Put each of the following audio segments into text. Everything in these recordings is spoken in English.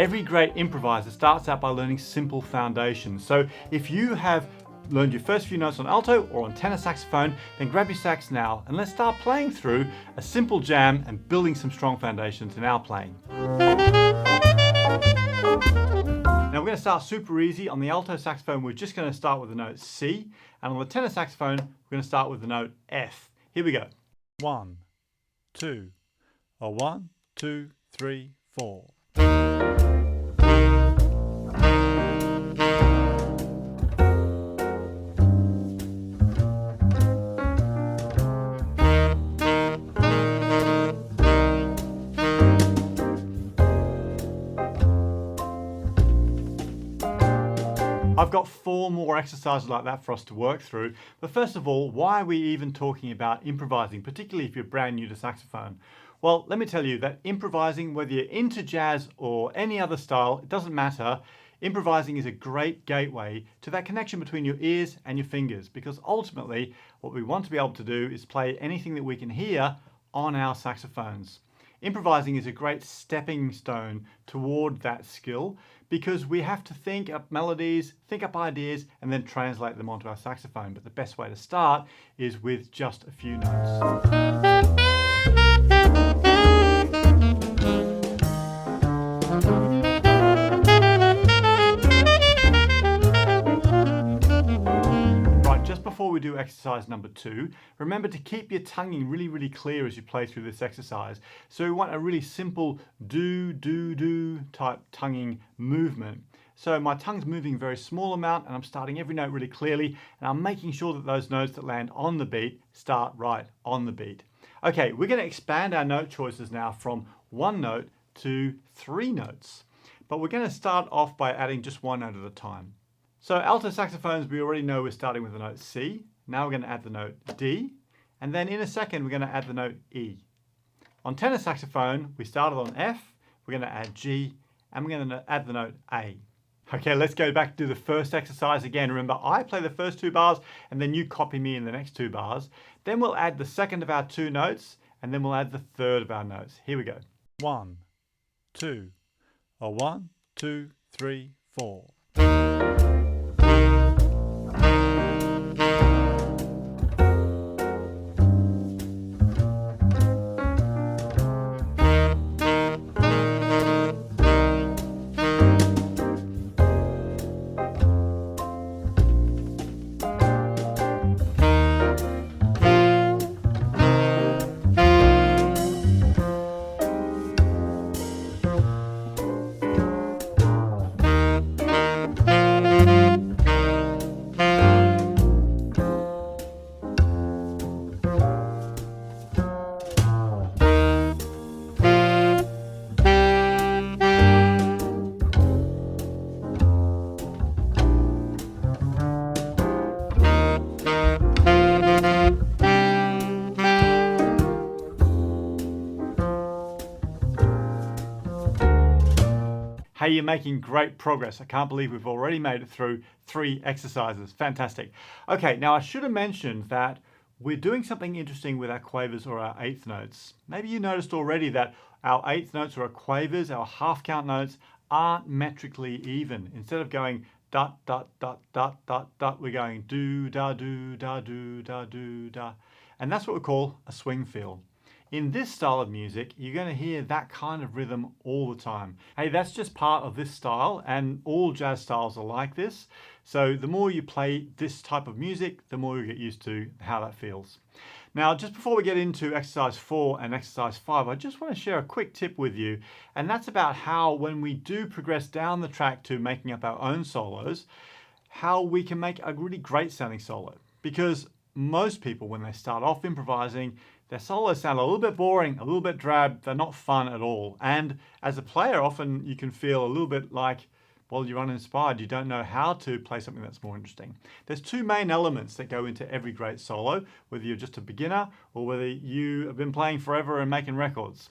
Every great improviser starts out by learning simple foundations. So if you have learned your first few notes on alto or on tenor saxophone, then grab your sax now and let's start playing through a simple jam and building some strong foundations in our playing. Now we're going to start super easy. On the alto saxophone, we're just going to start with the note C, and on the tenor saxophone, we're going to start with the note F. Here we go. 1, 2, 1, 2, 3, 4. I've got 4 more exercises like that for us to work through. But first of all, why are we even talking about improvising, particularly if you're brand new to saxophone? Well, let me tell you that improvising, whether you're into jazz or any other style, it doesn't matter. Improvising is a great gateway to that connection between your ears and your fingers, because ultimately what we want to be able to do is play anything that we can hear on our saxophones. Improvising is a great stepping stone toward that skill because we have to think up melodies, think up ideas, and then translate them onto our saxophone. But the best way to start is with just a few notes. Before we do exercise number 2, remember to keep your tonguing really clear as you play through this exercise. So we want a really simple do, do, do type tonguing movement. So my tongue's moving a very small amount and I'm starting every note really clearly and I'm making sure that those notes that land on the beat start right on the beat. Okay, we're going to expand our note choices now from 1 note to 3 notes. But we're going to start off by adding just 1 note at a time. So alto saxophones, we already know we're starting with the note C. Now we're going to add the note D, and then in a second we're going to add the note E. On tenor saxophone, we started on F, we're going to add G, and we're going to add the note A. Okay, let's go back to the first exercise again. Remember, I play the first 2 bars, and then you copy me in the next 2 bars. Then we'll add the second of our 2 notes, and then we'll add the third of our notes. Here we go. 1, 2, 1, 2, 3, 4. Hey, you're making great progress. I can't believe we've already made it through 3 exercises. Fantastic. Okay, now I should have mentioned that we're doing something interesting with our quavers or our 8th notes. Maybe you noticed already that our 8th notes or our quavers, our half count notes, aren't metrically even. Instead of going dot, dot, dot, dot, dot, dot, we're going do, da, do, da, do, da, do, da. And that's what we call a swing feel. In this style of music, you're going to hear that kind of rhythm all the time. Hey, that's just part of this style, and all jazz styles are like this. So the more you play this type of music, the more you get used to how that feels. Now, just before we get into exercise 4 and exercise 5, I just want to share a quick tip with you, and that's about how when we do progress down the track to making up our own solos, how we can make a really great sounding solo. Because most people, when they start off improvising, their solos sound a little bit boring, a little bit drab, they're not fun at all. And as a player, often you can feel a little bit like, well, you're uninspired, you don't know how to play something that's more interesting. There's 2 main elements that go into every great solo, whether you're just a beginner or whether you have been playing forever and making records.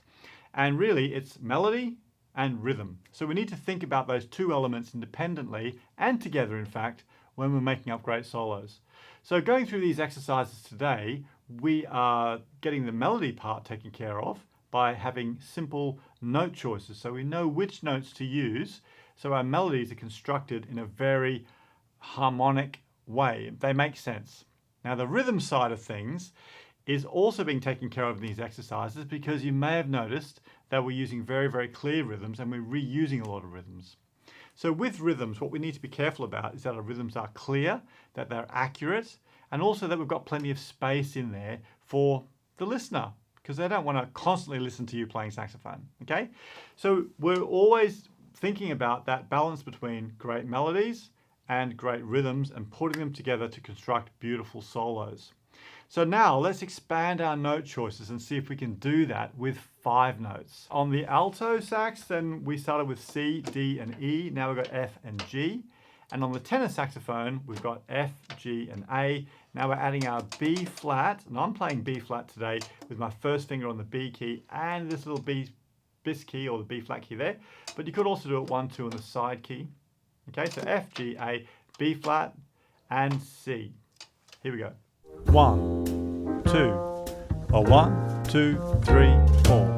And really, it's melody and rhythm. So we need to think about those 2 elements independently and together, in fact, when we're making up great solos. So going through these exercises today, we are getting the melody part taken care of by having simple note choices. So we know which notes to use. So our melodies are constructed in a very harmonic way. They make sense. Now the rhythm side of things is also being taken care of in these exercises, because you may have noticed that we're using very, very clear rhythms and we're reusing a lot of rhythms. So with rhythms, what we need to be careful about is that our rhythms are clear, that they're accurate, and also that we've got plenty of space in there for the listener, because they don't want to constantly listen to you playing saxophone, okay? So we're always thinking about that balance between great melodies and great rhythms and putting them together to construct beautiful solos. So now let's expand our note choices and see if we can do that with 5 notes. On the alto sax, then we started with C, D, and E. Now we've got F and G. And on the tenor saxophone, we've got F, G, and A. Now we're adding our B flat, and I'm playing B flat today with my first finger on the B key and this little bis key, or the B flat key there. But you could also do it 1, 2 on the side key. Okay, so F, G, A, B flat, and C. Here we go. 1, 2, or 1, 2, 3, 4.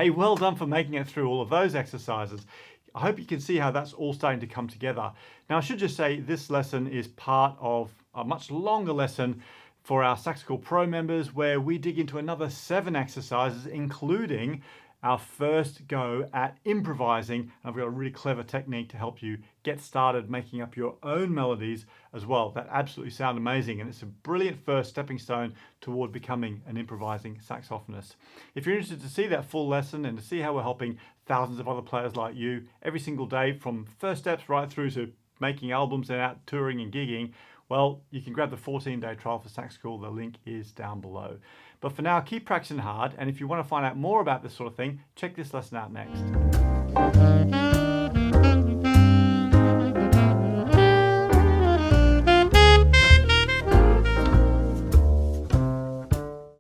Hey, well done for making it through all of those exercises. I hope you can see how that's all starting to come together. Now, I should just say this lesson is part of a much longer lesson for our Saxophone Pro members, where we dig into another 7 exercises, including our first go at improvising. I've got a really clever technique to help you get started making up your own melodies as well that absolutely sound amazing, and it's a brilliant first stepping stone toward becoming an improvising saxophonist. If you're interested to see that full lesson and to see how we're helping thousands of other players like you every single day, from first steps right through to making albums and out touring and gigging, well, you can grab the 14-day trial for Sax School. The link is down below. But for now, keep practicing hard, and if you want to find out more about this sort of thing, check this lesson out next.